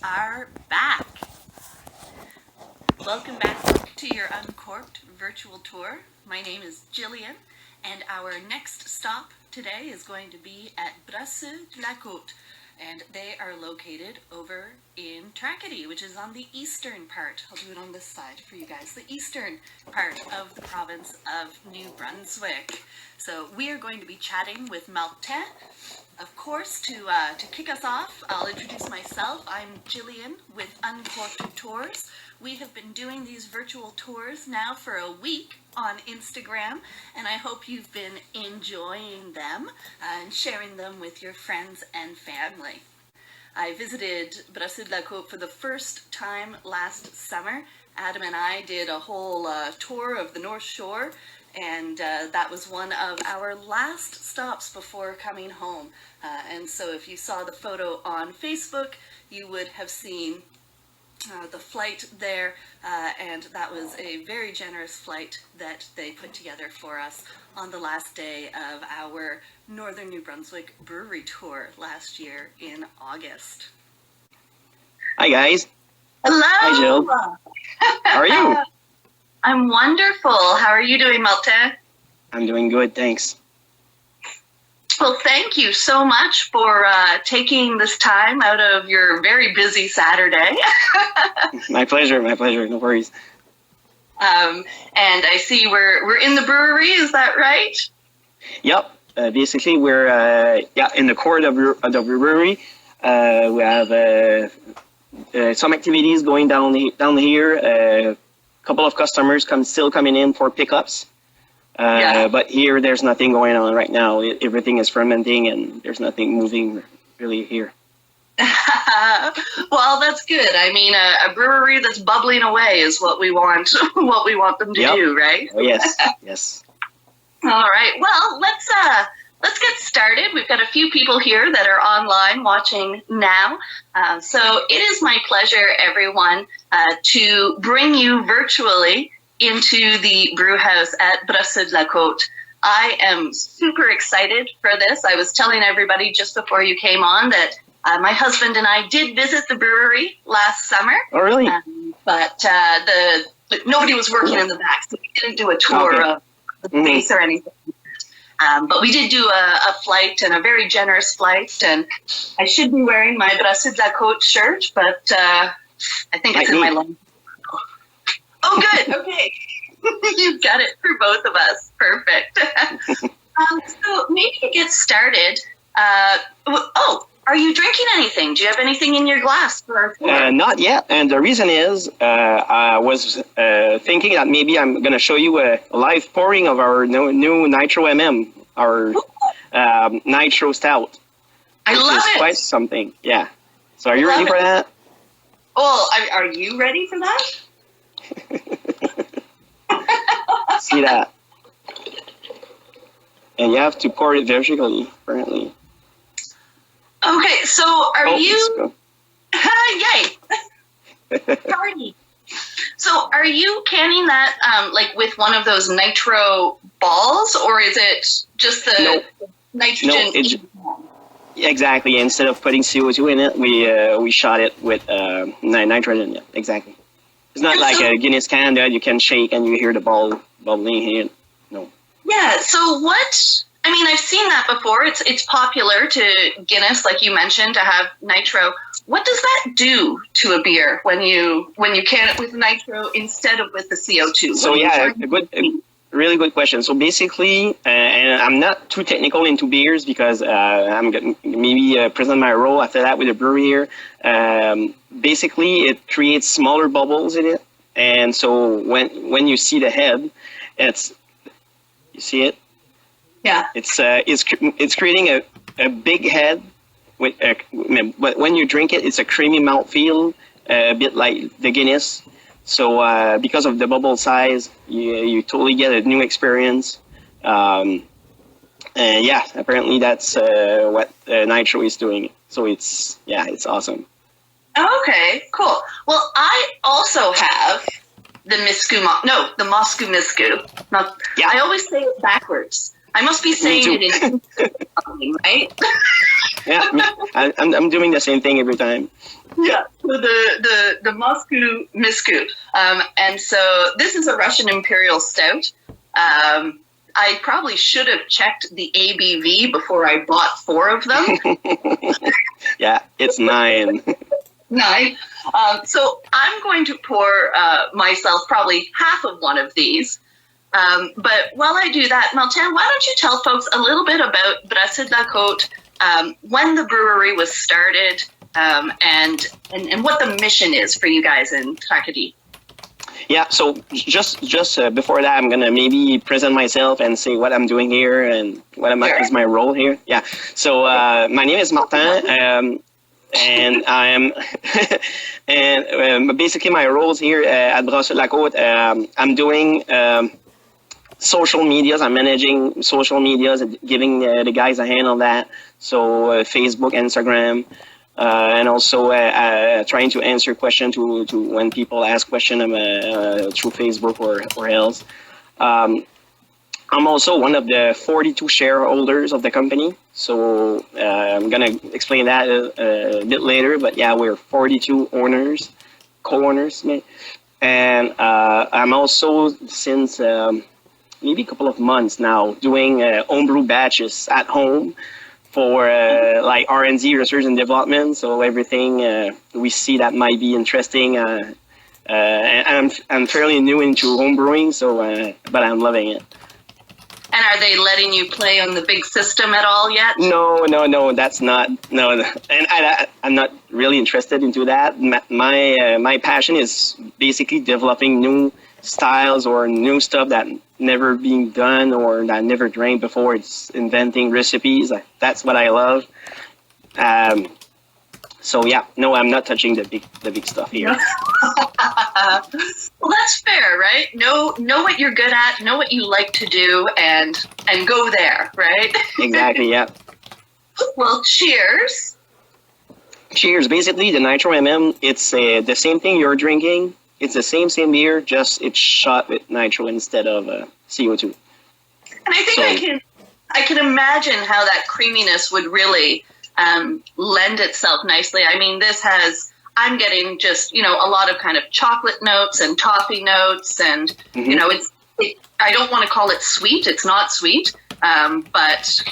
are back. Welcome back to your Uncorked virtual tour. My name is Jillian, and our next stop today is going to be at Brasseux de la Côte, and they are located over in Tracadie, which is on the eastern part. I'll do it on this side for you guys. The eastern part of the province of New Brunswick. So we are going to be chatting with Martin. Of course, to kick us off, I'll introduce myself. I'm Jillian with Uncorked Tours. We have been doing these virtual tours now for a week on Instagram, and I hope you've been enjoying them and sharing them with your friends and family. I visited Brasseux de la Côte for the first time last summer. Adam and I did a whole tour of the North Shore, and that was one of our last stops before coming home. And so if you saw the photo on Facebook, you would have seen the flight there, and that was a very generous flight that they put together for us on the last day of our Northern New Brunswick brewery tour last year in August. Hi guys. Hello. Hi Jill. How are you? I'm wonderful. How are you doing, Martin? I'm doing good, thanks. Well, thank you so much for taking this time out of your very busy Saturday. My pleasure, no worries. And I see we're in the brewery, is that right? Yep, basically we're in the core of the brewery. We have some activities going down here. A couple of customers still coming in for pickups. But here, there's nothing going on right now. Everything is fermenting, and there's nothing moving really here. Well, that's good. I mean, a brewery that's bubbling away is what we want. What we want them to do, right? Oh, yes, yes. All right. Well, let's get started. We've got a few people here that are online watching now. So it is my pleasure, everyone, to bring you virtually into the brew house at Brasseux de la Côte. I am super excited for this. I was telling everybody just before you came on that my husband and I did visit the brewery last summer. Oh, really? But nobody was working in the back, so we didn't do a tour of the space or anything. But we did do a flight, and a very generous flight, and I should be wearing my Brasseux de la Côte shirt, but I think it's in my lunch. Oh, good. Okay. You've got it for both of us. Perfect. So maybe to get started, are you drinking anything? Do you have anything in your glass for our tour? Not yet. And the reason is I was thinking that maybe I'm going to show you a live pouring of our new Nitro MM, our Nitro Stout. I love it. Which is quite something. Yeah. So are you ready for that? Oh, are you ready for that? See that? And you have to pour it vertically, apparently. Okay, so are you... Yay! Party! So are you canning that like with one of those nitro balls, or is it just the nitrogen? No, exactly. Instead of putting CO2 in it, we shot it with nitrogen. Yeah, exactly. It's not like a Guinness can that you can shake and you hear the ball bubbling here. No. Yeah. So what? I mean, I've seen that before. It's popular to Guinness, like you mentioned, to have nitro. What does that do to a beer when you can it with nitro instead of with the CO2? So yeah, really good question. So basically, and I'm not too technical into beers because I'm going to maybe present my role after that with the brewery here. Basically, it creates smaller bubbles in it, and so when you see the head, you see it. Yeah. It's creating a big head but when you drink it, it's a creamy mouthfeel, a bit like the Guinness. So because of the bubble size, you totally get a new experience. And yeah, apparently that's what Nitro is doing. So it's awesome. Okay, cool. Well, I also have the Moscow Miscu. I always say it backwards. I must be saying it in something, right? Yeah, I'm doing the same thing every time. Yeah, so the Moscow Misku. And so this is a Russian Imperial Stout. I probably should have checked the ABV before I bought 4 of them. Yeah, it's 9. 9. So I'm going to pour myself probably half of one of these. But while I do that, Martin, why don't you tell folks a little bit about Brasseux de la Côte, when the brewery was started, and what the mission is for you guys in Tracadie. Yeah, so just before that, I'm gonna maybe present myself and say what I'm doing here and what is my role here. Yeah, so my name is Martin, and I'm and basically my roles here at Brasseux de la Côte. I'm doing social medias. I'm managing social medias, giving the guys a hand on that. So Facebook, Instagram. And also trying to answer questions to when people ask questions through Facebook or else. I'm also one of the 42 shareholders of the company. So I'm going to explain that a bit later. But yeah, we're 42 owners, co-owners. And I'm also, since maybe a couple of months now, doing homebrew batches at home for like R&D, research and development. So everything we see that might be interesting. And I'm fairly new into home brewing, so but I'm loving it. And are they letting you play on the big system at all yet? No, that's not, no. And I'm not really interested into that. My passion is basically developing new styles or new stuff that never been done or that I never drank before. It's inventing recipes. That's what I love. So yeah, no, I'm not touching the big stuff here. Well, that's fair, right? Know what you're good at, know what you like to do, and go there, right? Exactly. Yeah. Well, cheers. Cheers. Basically, the Nitro MM, it's the same thing you're drinking. It's the same beer, just it's shot with nitro instead of CO2. And I think I can imagine how that creaminess would really lend itself nicely. I mean, I'm getting just, a lot of kind of chocolate notes and toffee notes, and I don't want to call it sweet. It's not sweet, but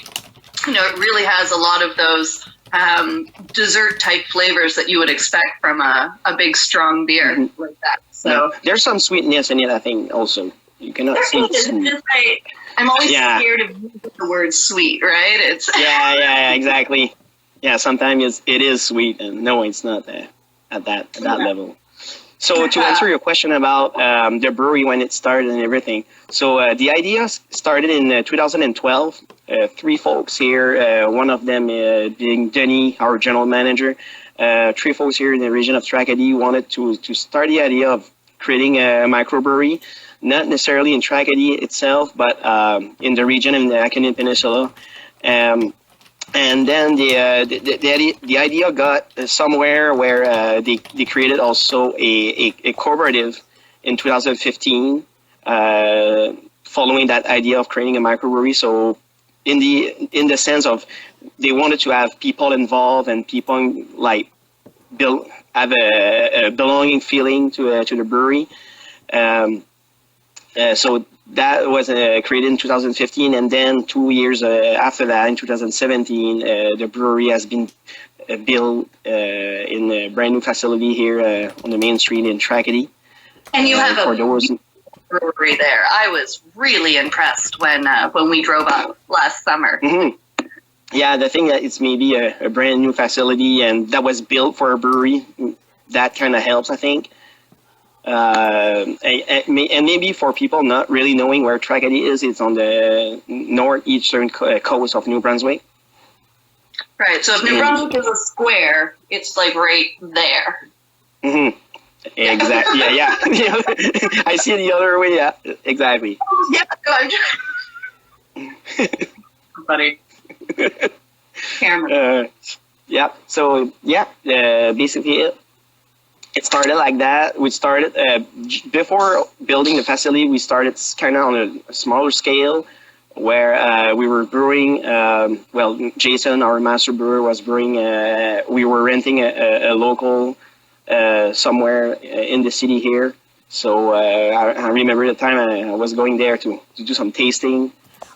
it really has a lot of those dessert type flavors that you would expect from a big strong beer like that. So there's some sweetness in it, I think. Also, you cannot see. I'm always scared of using the word sweet, right? It's yeah, exactly. Yeah, sometimes it is sweet, and no, it's not at that level. So to answer your question about the brewery when it started and everything, so the idea started in 2012. 3 folks here, one of them being Denny, our general manager. 3 folks here in the region of Tracadie wanted to start the idea of creating a microbrewery, not necessarily in Tracadie itself, but in the region in the Acadian Peninsula. And then the idea got somewhere where they created also a cooperative in 2015, following that idea of creating a microbrewery. So in the sense of they wanted to have people involved and people like have a belonging feeling to the brewery. So that was created in 2015, and then 2 years after that, in 2017, the brewery has been built in a brand new facility here on the main street in Tracadie. And you have a brewery there. I was really impressed when we drove up last summer. Mm-hmm. Yeah, the thing that it's maybe a brand new facility and that was built for a brewery, that kind of helps, I think. And maybe for people not really knowing where Tracadie is, it's on the northeastern coast of New Brunswick. Right, so if New Brunswick is a square, it's like right there. Mm-hmm. Exactly. Yeah. I see it the other way. Yeah, exactly. Oh, yeah, buddy. Camera. Yeah. So basically it started like that. We started before building the facility. We started kind of on a smaller scale, where we were brewing. Well, Jason, our master brewer, was brewing. We were renting a local somewhere in the city here. So I remember the time I was going there to do some tasting.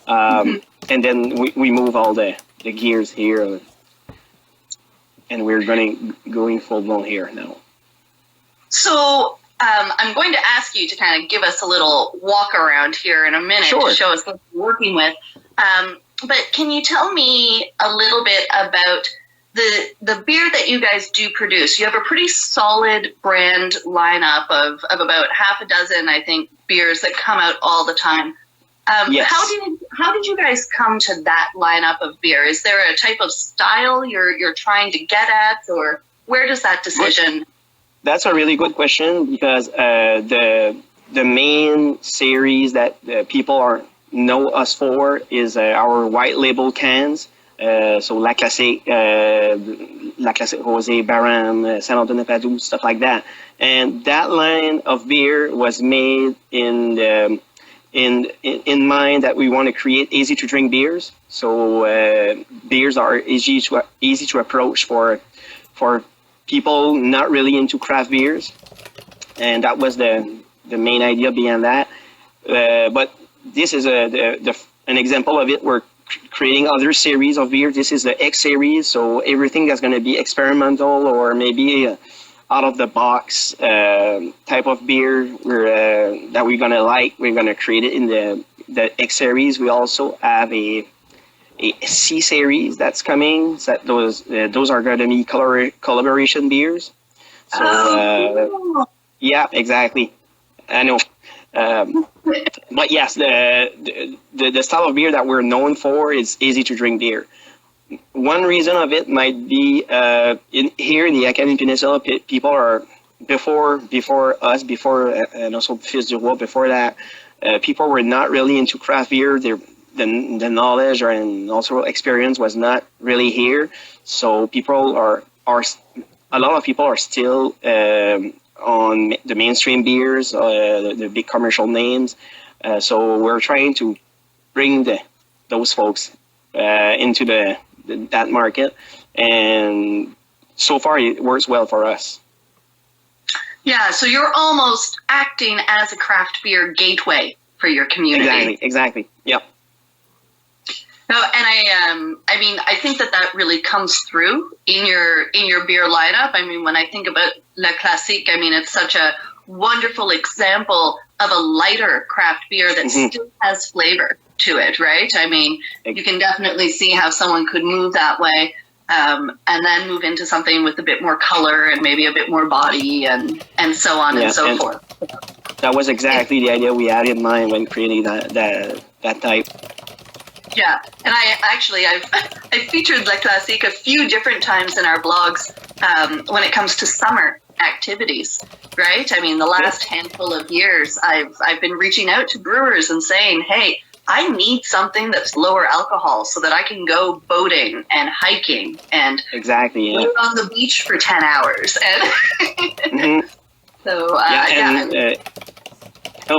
And then we move all the gears here. And we're going full blown here now. So I'm going to ask you to kind of give us a little walk around here in a minute to show us what you're working with. But can you tell me a little bit about the beer that you guys do produce? You have a pretty solid brand lineup of about half a dozen, I think, beers that come out all the time. Yes. How did you guys come to that lineup of beer? Is there a type of style you're trying to get at, or where does that decision? That's a really good question, because the main series that people know us for is our white label cans. So La Classique Rosé, Baron, Saint Antoine Padoue, stuff like that. And that line of beer was made in mind that we want to create easy to drink beers. So beers are easy to approach for people not really into craft beers, and that was the main idea behind that. But this is an example of it. We're creating other series of beer. This is the X series, so everything that's going to be experimental or maybe out of the box type of beer that we're going to like, we're going to create it in the X series. We also have a C series that's coming. So those are going to be collaboration beers. So yeah, exactly. I know. But yes, the style of beer that we're known for is easy to drink beer. One reason of it might be here in the Acadie Peninsula, people are before us, and also Fils du Roi, before that, people were not really into craft beer. The knowledge and also experience was not really here. So people are a lot of people are still on the mainstream beers, the big commercial names. So we're trying to bring those folks into that market, and so far it works well for us. Yeah, so you're almost acting as a craft beer gateway for your community. Exactly. Yep. No, and I think that really comes through in your beer lineup. I mean, when I think about La Classique, I mean, it's such a wonderful example of a lighter craft beer that still has flavor to it, right? I mean, you can definitely see how someone could move that way, and then move into something with a bit more color and maybe a bit more body and so on and so forth. That was exactly the idea we had in mind when creating that type. Yeah, and I've featured La Classique a few different times in our blogs when it comes to summer activities, right? I mean, the last handful of years, I've been reaching out to brewers and saying, hey, I need something that's lower alcohol so that I can go boating and hiking and live on the beach for 10 hours. And so,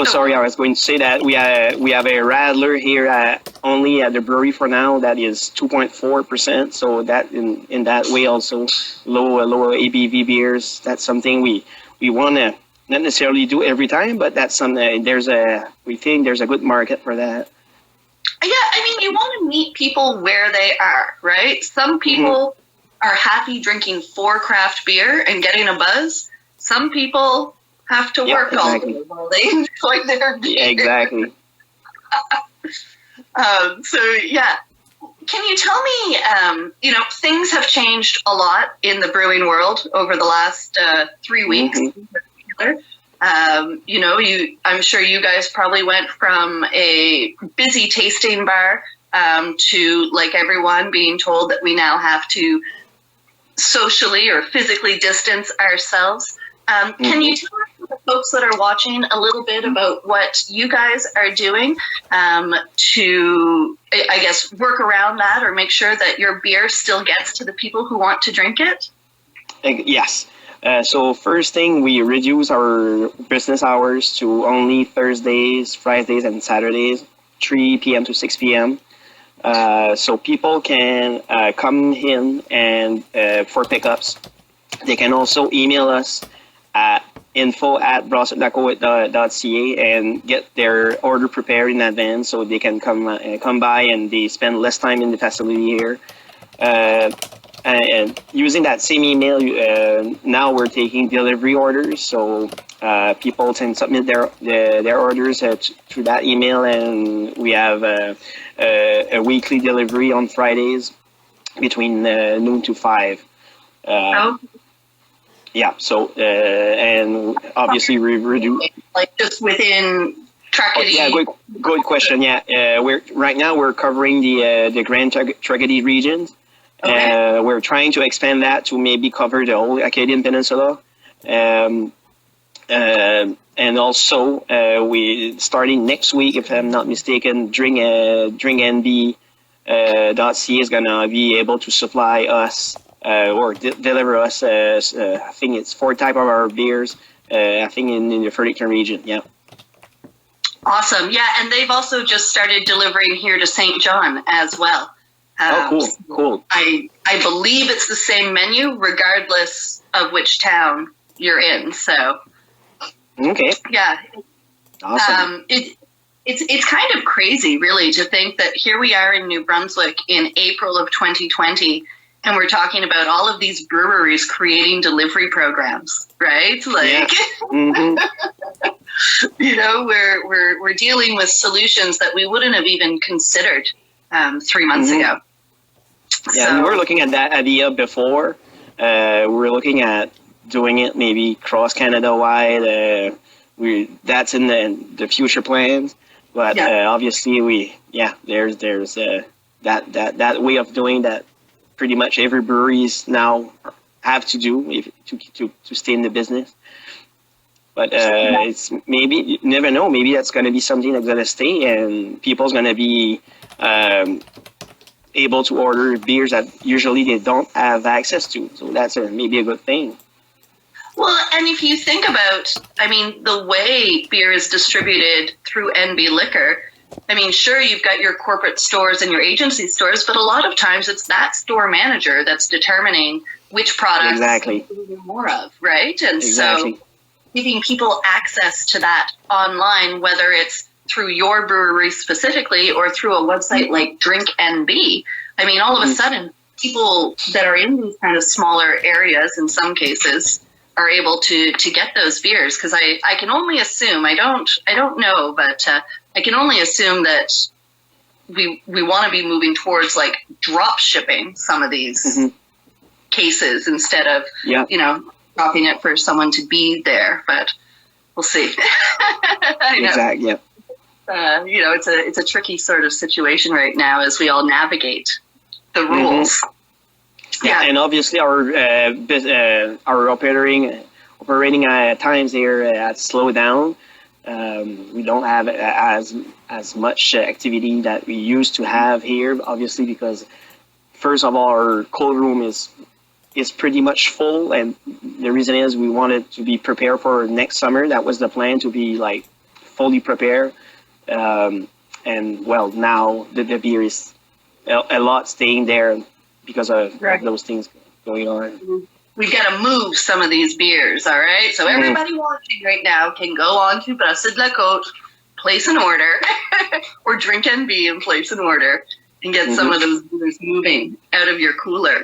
sorry, I was going to say that we have a Radler here only at the brewery for now that is 2.4%. So that in that way also lower ABV beers. That's something we want to not necessarily do every time, but that's something we think there's a good market for that. Yeah, I mean, you want to meet people where they are, right? Some people are happy drinking 4 craft beer and getting a buzz. Some people have to work all day while they enjoy their beer. Yeah, exactly. Can you tell me, things have changed a lot in the brewing world over the last 3 weeks in particular. I'm sure you guys probably went from a busy tasting bar to, like everyone, being told that we now have to socially or physically distance ourselves. Can you tell the folks that are watching a little bit about what you guys are doing to, I guess, work around that or make sure that your beer still gets to the people who want to drink it? Yes. So first thing, we reduce our business hours to only Thursdays, Fridays, and Saturdays, 3 p.m. to 6 p.m. So people can come in and for pickups. They can also email us at info@brasseutlacote.ca and get their order prepared in advance so they can come by and they spend less time in the facility here. And using that same email, now we're taking delivery orders. So people can submit their orders through that email, and we have a weekly delivery on Fridays between noon to 5. Yeah. So and obviously we do like just within Tracadie. Yeah, good question. Yeah, right now we're covering the Grand Tracadie region. Okay. We're trying to expand that to maybe cover the whole Acadian Peninsula. And also, we starting next week, if I'm not mistaken, drinknb .ca is gonna be able to supply us or deliver us. I think it's 4 type of our beers. I think in the Fredericton region. Yeah. Awesome. Yeah, and they've also just started delivering here to St. John as well. Cool. I believe it's the same menu regardless of which town you're in. So okay. Yeah. Awesome. It's kind of crazy, really, to think that here we are in New Brunswick in April of 2020, and we're talking about all of these breweries creating delivery programs, right? Like, yeah. Mm-hmm. You know, we're dealing with solutions that we wouldn't have even considered 3 months ago. Yeah, So, we were looking at that idea before. We were looking at doing it maybe cross Canada wide. That's in the future plans, but obviously there's that way of doing that. Pretty much every breweries now have to do to stay in the business. But it's maybe, you never know, maybe that's going to be something that's going to stay and people's going to be able to order beers that usually they don't have access to. So that's maybe a good thing. Well, and if you think about, I mean, the way beer is distributed through NB Liquor, I mean, sure, you've got your corporate stores and your agency stores, but a lot of times it's that store manager that's determining which products exactly more of, right? And exactly. So giving people access to that online, whether it's through your brewery specifically or through a website like drinknb, I mean, all of a sudden, people that are in these kind of smaller areas, in some cases, are able to get those beers. Because I can only assume, I don't know, but I can only assume that we want to be moving towards like drop shipping some of these cases instead of dropping it for someone to be there. But we'll see. I know. Exactly. Yeah. It's a tricky sort of situation right now as we all navigate the rules. Yeah, and obviously our operating times here have slowed down. We don't have as much activity that we used to have here, obviously, because first of all, our cold room is pretty much full, and the reason is we wanted to be prepared for next summer. That was the plan, to be like fully prepared. And well, now the beer is a lot staying there because of those things going on. We've got to move some of these beers, all right? So everybody watching right now can go on to Brasseux de la Côte, place an order, or drinknb and place an order and get some of those beers moving out of your cooler.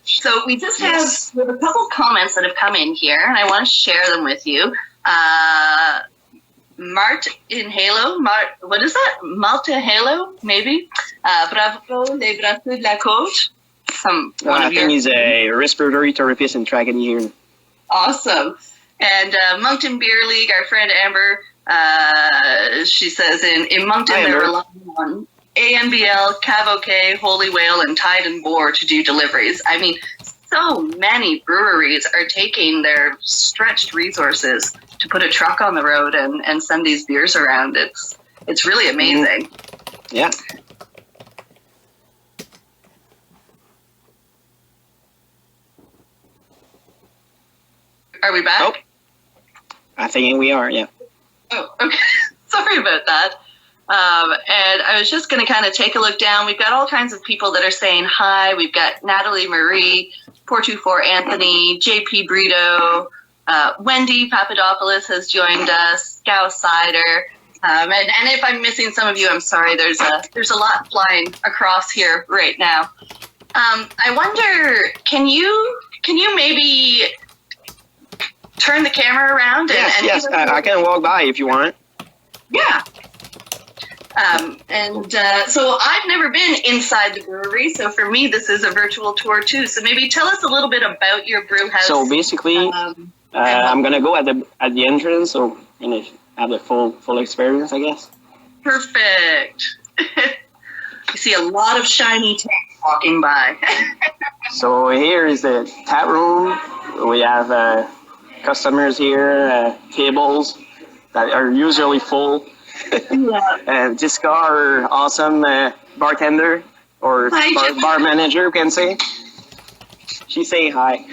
So we just have a couple comments that have come in here, and I want to share them with you. Mart in Halo, what is that? Malta Halo, maybe? Bravo, les Brasseux de la Côte. I think he's a respiratory therapist in Tracadie here. Awesome. And Moncton Beer League, our friend Amber, she says in Moncton they're relying on ANBL, Cavoke, Holy Whale, and Tide and Boar to do deliveries. I mean, so many breweries are taking their stretched resources to put a truck on the road and send these beers around. It's really amazing. Yeah. Are we back? I think we are, yeah. Oh, okay. Sorry about that. And I was just going to kind of take a look down. We've got all kinds of people that are saying hi. We've got Natalie Marie, 424 Anthony, JP Brito, Wendy Papadopoulos has joined us, Scow Cider. And if I'm missing some of you, I'm sorry. There's a lot flying across here right now. I wonder, can you maybe turn the camera around? Yes. I can walk by if you want. Yeah. So I've never been inside the brewery, so for me this is a virtual tour too. So maybe tell us a little bit about your brew house. So basically, I'm gonna go at the entrance, so I'm gonna have the full experience, I guess. Perfect. You see a lot of shiny tanks walking by. So here is the tap room. We have customers here, tables that are usually full. And Jessica, our awesome bartender or bar manager, you can say. She's saying hi.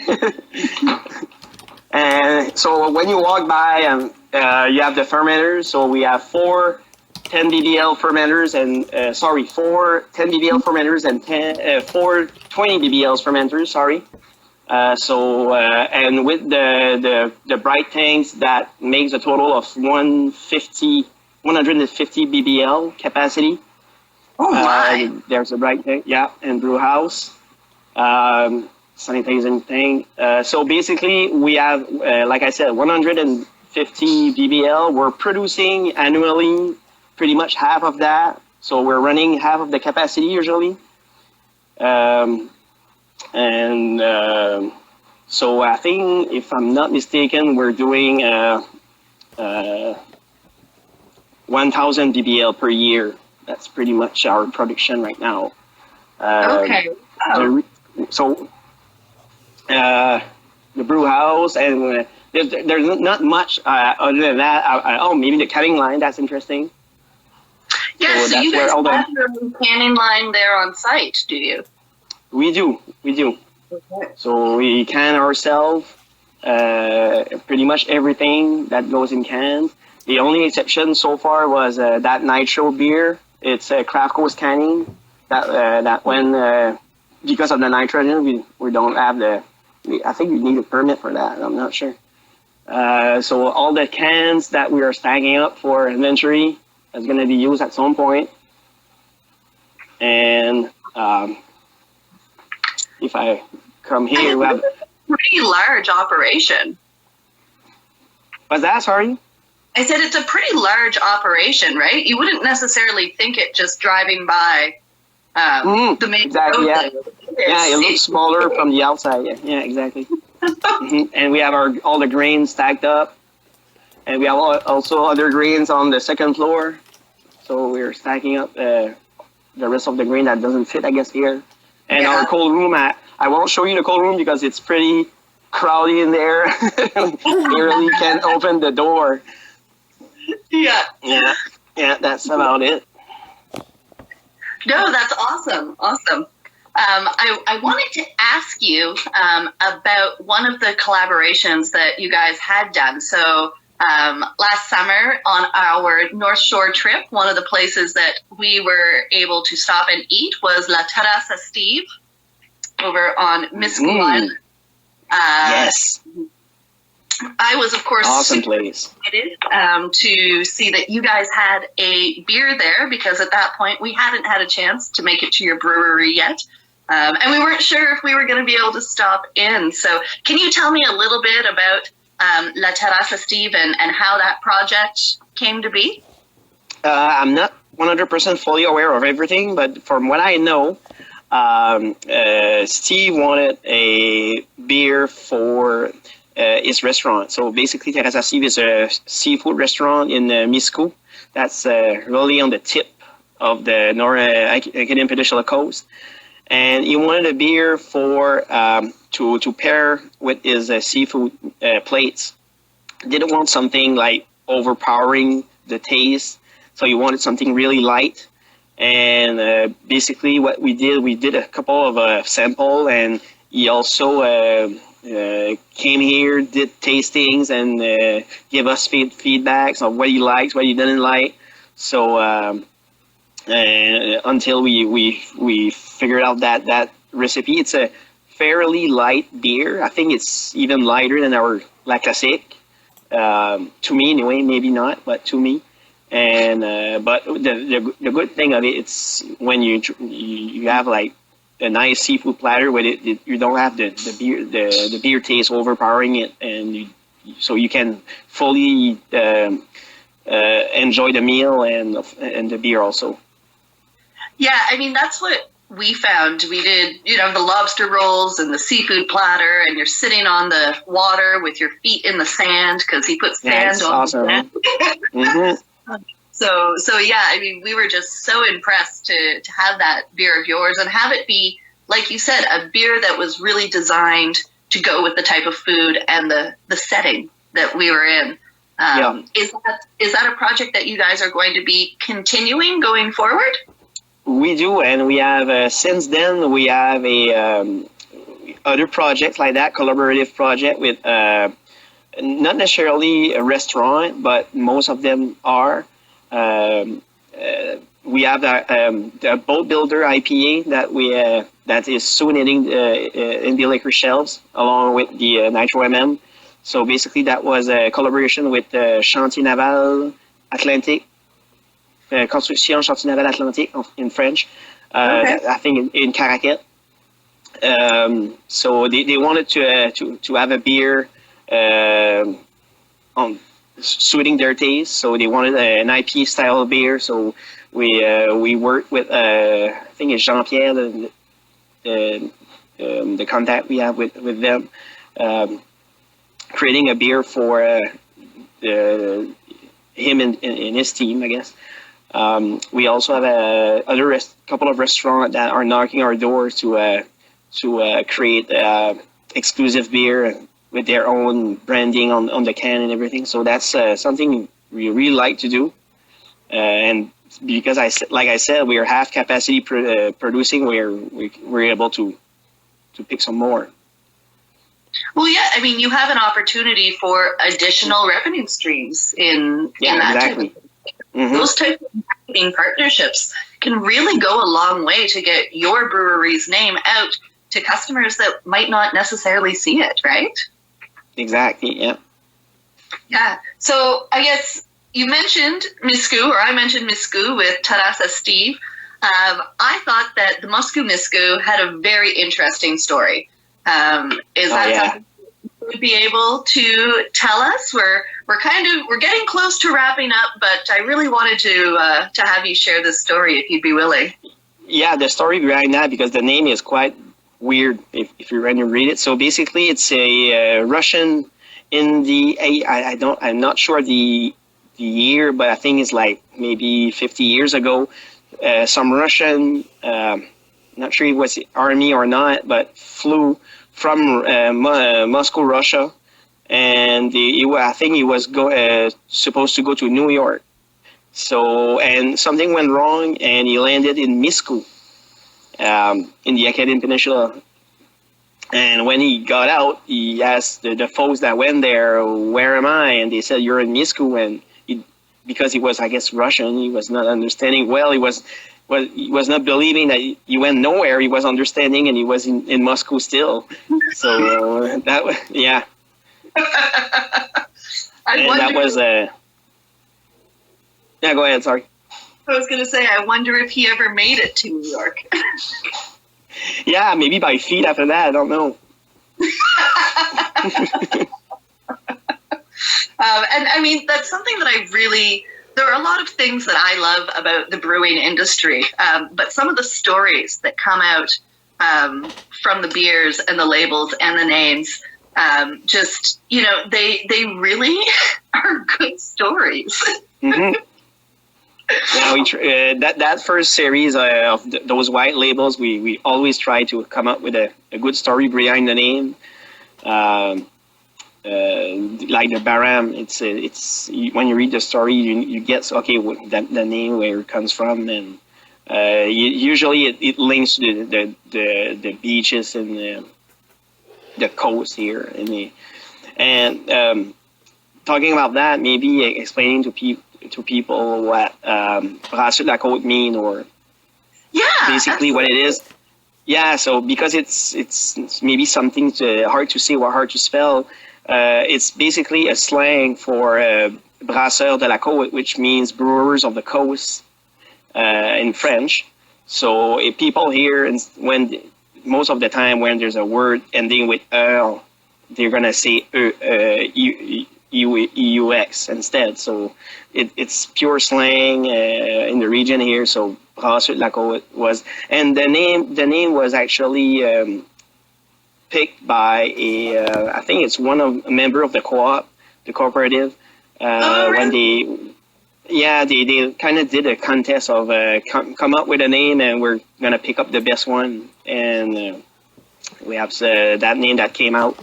And so when you walk by, you have the fermenters. So we have four 10 BBL fermenters and four 10 BBL fermenters and four 20 BBLs fermenters. Sorry. And with the bright tanks, that makes a total of 150 BBL capacity. Oh my! There's a bright tank, yeah, and brew house, sanitizing tank. So basically, we have, like I said, 150 BBL. We're producing annually pretty much half of that. So we're running half of the capacity usually. So I think, if I'm not mistaken, we're doing 1,000 BBL per year. That's pretty much our production right now. Okay. Wow. The brew house, and there's not much other than that. Maybe the canning line. That's interesting. Yeah, so you guys have your canning line there on site, do you? We do. Okay. So we can ourselves pretty much everything that goes in cans. The only exception so far was that nitro beer. It's Craft Coast canning. That when because of the nitrogen, we don't have I think you need a permit for that. I'm not sure. So all the cans that we are stacking up for inventory is going to be used at some point. And if I come here, we have a pretty large operation. What's that? Sorry? I said it's a pretty large operation, right? You wouldn't necessarily think it just driving by the main exactly, road. Yeah, it looks smaller from the outside. Yeah, exactly. And we have all the grains stacked up. And we have also other grains on the second floor. So we're stacking up the rest of the grain that doesn't fit, I guess, here. And our cold room, I won't show you the cold room because it's pretty crowded in there. You really can't open the door. Yeah, that's about it. No, that's awesome. I wanted to ask you about one of the collaborations that you guys had done. So last summer on our North Shore trip, one of the places that we were able to stop and eat was La Terrace Steve over on Miscou Island. Yes. I was, of course, awesome place. Excited to see that you guys had a beer there, because at that point we hadn't had a chance to make it to your brewery yet. And we weren't sure if we were going to be able to stop in. So can you tell me a little bit about La Terrace Steve and how that project came to be? I'm not 100% fully aware of everything, but from what I know, Steve wanted a beer for his restaurant. So basically, Terrace Steve is a seafood restaurant in Miscou. That's really on the tip of the Acadian Peninsula coast. And he wanted a beer for to pair with his seafood plates. Didn't want something like overpowering the taste, so he wanted something really light. And basically, what we did a couple of sample, and he also came here, did tastings, and gave us feedbacks on what he likes, what he didn't like. So until we figured out that recipe, it's a fairly light beer. I think it's even lighter than our La Classique. To me, anyway, maybe not, but to me. And but the good thing of it, it's when you have like a nice seafood platter with it, you don't have the beer taste overpowering it, and so you can fully enjoy the meal and the beer also. Yeah, I mean, that's what we found. We did, the lobster rolls and the seafood platter, and you're sitting on the water with your feet in the sand because he put sand on awesome. the sand. Mm-hmm. So yeah, I mean, we were just so impressed to have that beer of yours and have it be, like you said, a beer that was really designed to go with the type of food and the setting that we were in. Is that a project that you guys are going to be continuing going forward? We do, and we have since then we have a other projects like that, collaborative project with not necessarily a restaurant, but most of them are. We have the Boat Builder IPA that is soon hitting in the liquor shelves along with the Nitro MM. So basically, that was a collaboration with Chantier Naval Atlantique. Construction Chantier Naval Atlantique in French, I think in Caraquet. So they wanted to have a beer on suiting their taste. So they wanted an IPA style beer. So we worked with I think it's Jean-Pierre, the contact we have with them, creating a beer for him and his team, I guess. We also have a couple of restaurants that are knocking our doors to create exclusive beer with their own branding on the can and everything. So that's something we really like to do. And because like I said, we are half capacity producing. We're able to pick some more. Well, yeah, I mean, you have an opportunity for additional revenue streams in that exactly. Type of, those types of marketing partnerships can really go a long way to get your brewery's name out to customers that might not necessarily see it, right? Exactly, yeah. Yeah, so I guess you mentioned Miscou, or I mentioned Miscou with Tarasa Steve. I thought that the Moscow Miscou had a very interesting story. Is that something you would be able to tell us? We're getting close to wrapping up, but I really wanted to have you share this story if you'd be willing. Yeah, the story behind that, because the name is quite weird if you're going to read it. So basically, it's a Russian in the I'm not sure the year, but I think it's like maybe 50 years ago. Some Russian, not sure if it was army or not, but flew from Moscow, Russia, and I think he was supposed to go to New York. So, and something went wrong, and he landed in Miscou, in the Acadian Peninsula. And when he got out, he asked the folks that went there, "Where am I?" And they said, "You're in Miscou." And because he was, I guess, Russian, he was not understanding well. He was not believing that he went nowhere. He was understanding, and he was in Moscow still. So that was, yeah. That was yeah, go ahead, sorry. I was going to say, I wonder if he ever made it to New York. Yeah, maybe by feet after that, I don't know. And I mean, that's something that there are a lot of things that I love about the brewing industry, but some of the stories that come out from the beers and the labels and the names, just, they really are good stories. Mm-hmm. Yeah, that first series of those white labels, we always try to come up with a good story behind the name. Like the Baram, it's when you read the story, you get the name, where it comes from, and usually it links to the beaches and the coast here, and talking about that, maybe explaining to to people what Brasseux de la Côte mean, or basically absolutely. what it is. Yeah, so because it's maybe something hard to say or hard to spell, it's basically a slang for Brasseurs de la Côte, which means brewers of the coast in French. So if people here, most of the time when there's a word ending with they're gonna say EUX instead. So it's pure slang in the region here. So Brasseux de la Côte was, and the name was actually picked by I think it's a member of the co-op, the cooperative, when they kind of did a contest of come up with a name, and we're gonna pick up the best one, and we have that name that came out,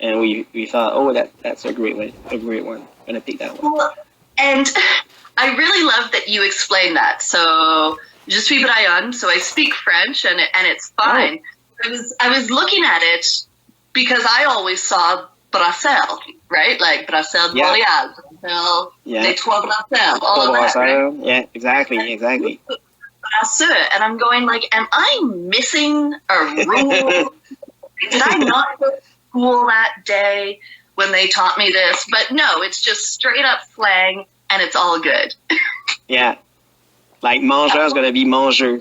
and we thought, oh, that's a great one, gonna pick that one. Well, and I really love that you explained that. So je suis Brian, so I speak French, and it's fine. Oh. I was looking at it because I always saw Brasseux, right? Like Brasseux de Montréal, Brasseux, Les Trois Brasseurs, all of that, right? Yeah, exactly. Brasseux, and I'm going like, am I missing a rule? Did I not go to school that day when they taught me this? But no, it's just straight up slang, and it's all good. Yeah, like mangeur is gonna be mangeur.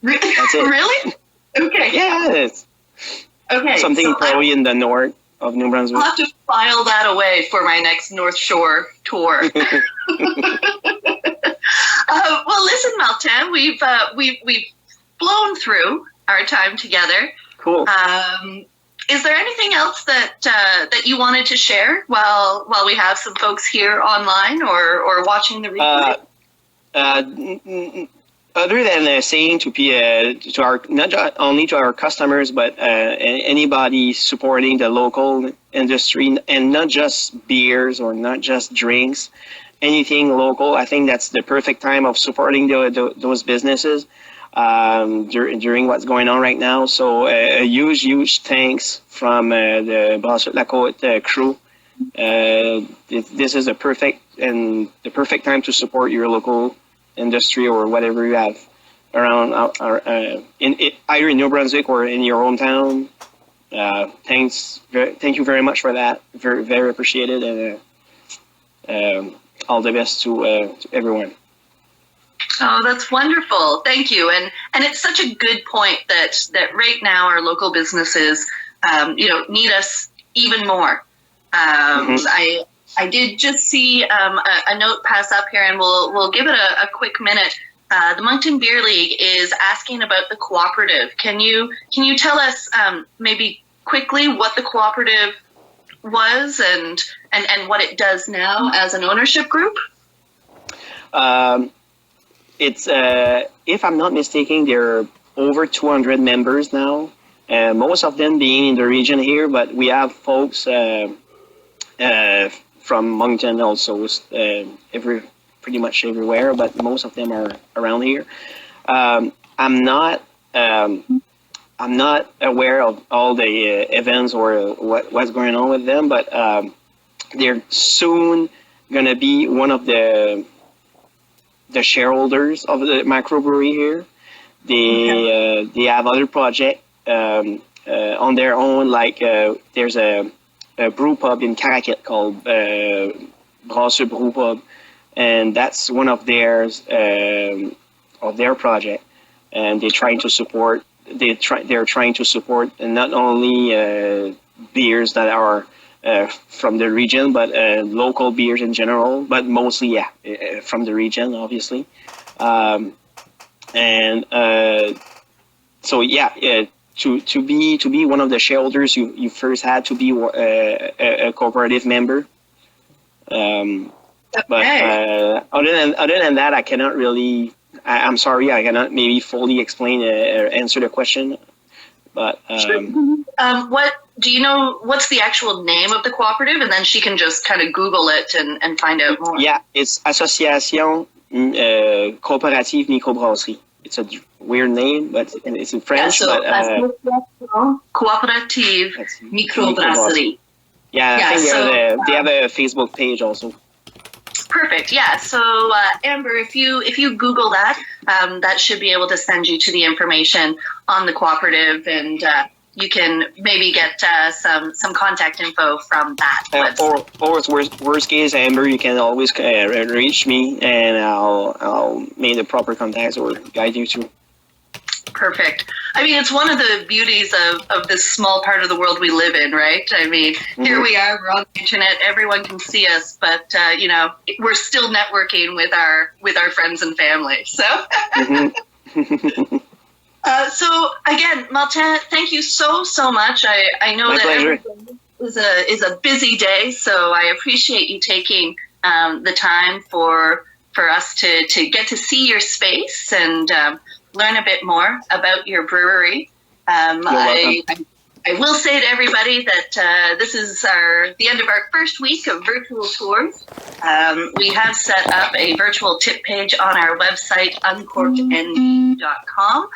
That's it. Really? Okay. Yeah, it's something so probably in the north of New Brunswick. I'll have to file that away for my next North Shore tour. Well, listen, Martin, we've blown through our time together. Cool. Is there anything else that you wanted to share while we have some folks here online or watching the replay? Other than saying to our not only to our customers, but anybody supporting the local industry, and not just beers or not just drinks, anything local, I think that's the perfect time of supporting those businesses during what's going on right now. So a huge thanks from the Brasseux de la Côte crew. This is the perfect time to support your local industry or whatever you have around either in New Brunswick or in your hometown. Thank you very much for that. Very, very appreciated, and all the best to everyone. Oh, that's wonderful. Thank you. And it's such a good point that right now our local businesses, need us even more. I did just see a note pass up here, and we'll give it a quick minute. The Moncton Beer League is asking about the cooperative. Can you tell us maybe quickly what the cooperative was and what it does now as an ownership group? It's if I'm not mistaken, there are over 200 members now. Most of them being in the region here, but we have folks from Moncton also, pretty much everywhere, but most of them are around here. I'm not aware of all the events or what's going on with them, but they're soon gonna be one of the shareholders of the microbrewery here. They have other projects on their own, like there's a brew pub in Tracadie called Brasseux Brew Pub, and that's one of their project, and they're trying to support. They're trying to support not only beers that are from the region, but local beers in general, but mostly from the region, obviously. To be one of the shareholders, you first had to be a cooperative member. But other than that, I cannot really. I'm sorry, I cannot maybe fully explain or answer the question. But what do you know? What's the actual name of the cooperative? And then she can just kind of Google it and find out more. Yeah, it's Association Cooperative Microbrewery. It's a weird name, but it's in French. Association Cooperative Microbrewery. Yeah, I think they have a Facebook page also. Perfect. Yeah. So Amber, if you Google that, that should be able to send you to the information on the cooperative, and you can maybe get some contact info from that website. Or worst case, Amber, you can always reach me, and I'll make the proper contacts or guide you through. Perfect. I mean, it's one of the beauties of this small part of the world we live in, right? I mean, here we are, we're on the internet, everyone can see us, but we're still networking with our friends and family. So, so again, Martin, thank you so much. I know that everything is a busy day, so I appreciate you taking the time for us to get to see your space and learn a bit more about your brewery. I will say to everybody that this is the end of our first week of virtual tours. We have set up a virtual tip page on our website, uncorkednb.com.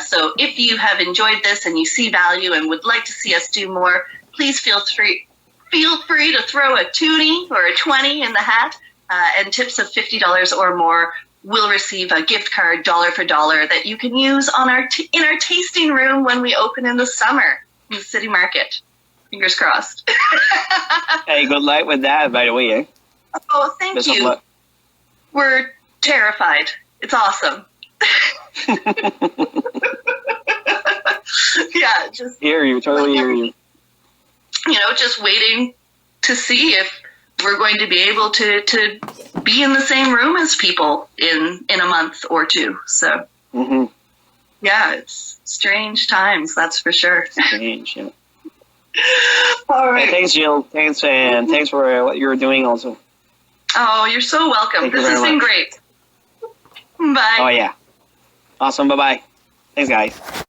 So if you have enjoyed this and you see value and would like to see us do more, please feel free to throw a toonie or a 20 in the hat, and tips of $50 or more will receive a gift card dollar for dollar that you can use on in our tasting room when we open in the summer in the city market. Fingers crossed. Hey, good luck with that, by the way. Eh? Oh, thank you. We're terrified. It's awesome. Yeah, just totally hear you. Just waiting to see if we're going to be able to be in the same room as people in a month or two. So, yeah, it's strange times, that's for sure. Strange, yeah. All right. Hey, thanks, Jill. Thanks, and thanks for what you're doing also. Oh, you're so welcome. This has been great. Bye. Oh, yeah. Awesome. Bye-bye. Thanks, guys.